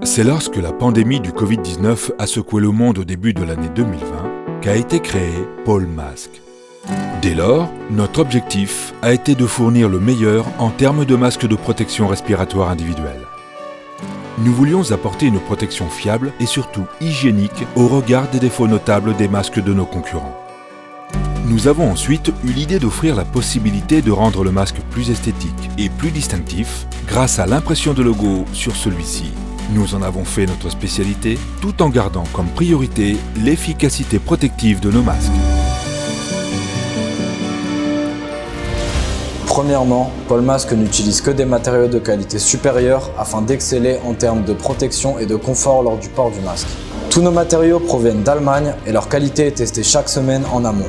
C'est lorsque la pandémie du Covid-19 a secoué le monde au début de l'année 2020 qu'a été créé Paul Masques. Dès lors, notre objectif a été de fournir le meilleur en termes de masques de protection respiratoire individuelle. Nous voulions apporter une protection fiable et surtout hygiénique au regard des défauts notables des masques de nos concurrents. Nous avons ensuite eu l'idée d'offrir la possibilité de rendre le masque plus esthétique et plus distinctif grâce à l'impression de logo sur celui-ci. Nous en avons fait notre spécialité, tout en gardant comme priorité l'efficacité protective de nos masques. Premièrement, Paul Masques n'utilise que des matériaux de qualité supérieure afin d'exceller en termes de protection et de confort lors du port du masque. Tous nos matériaux proviennent d'Allemagne et leur qualité est testée chaque semaine en amont.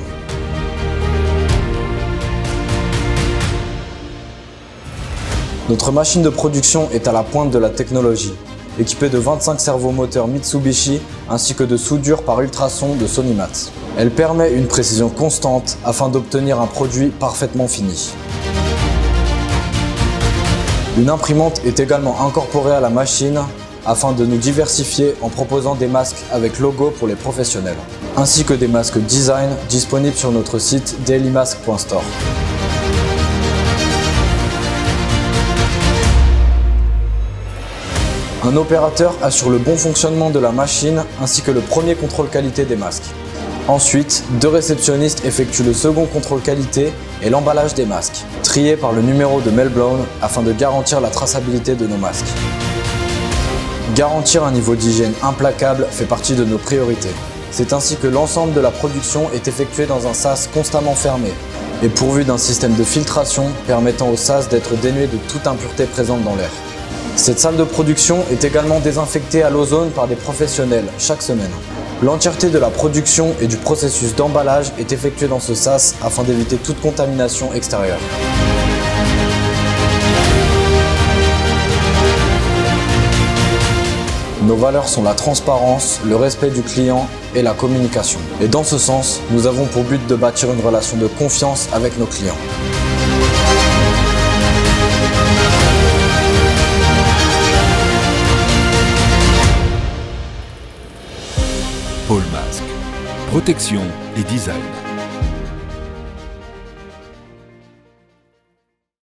Notre machine de production est à la pointe de la technologie, équipée de 25 servomoteurs Mitsubishi ainsi que de soudure par ultrasons de Sonimax. Elle permet une précision constante afin d'obtenir un produit parfaitement fini. Une imprimante est également incorporée à la machine afin de nous diversifier en proposant des masques avec logo pour les professionnels, ainsi que des masques design disponibles sur notre site dailymask.store. Un opérateur assure le bon fonctionnement de la machine ainsi que le premier contrôle qualité des masques. Ensuite, 2 réceptionnistes effectuent le second contrôle qualité et l'emballage des masques, triés par le numéro de Melbourne afin de garantir la traçabilité de nos masques. Garantir un niveau d'hygiène implacable fait partie de nos priorités. C'est ainsi que l'ensemble de la production est effectué dans un sas constamment fermé et pourvu d'un système de filtration permettant au sas d'être dénué de toute impureté présente dans l'air. Cette salle de production est également désinfectée à l'ozone par des professionnels chaque semaine. L'entièreté de la production et du processus d'emballage est effectuée dans ce sas afin d'éviter toute contamination extérieure. Nos valeurs sont la transparence, le respect du client et la communication. Et dans ce sens, nous avons pour but de bâtir une relation de confiance avec nos clients. Paul Masques, protection et design.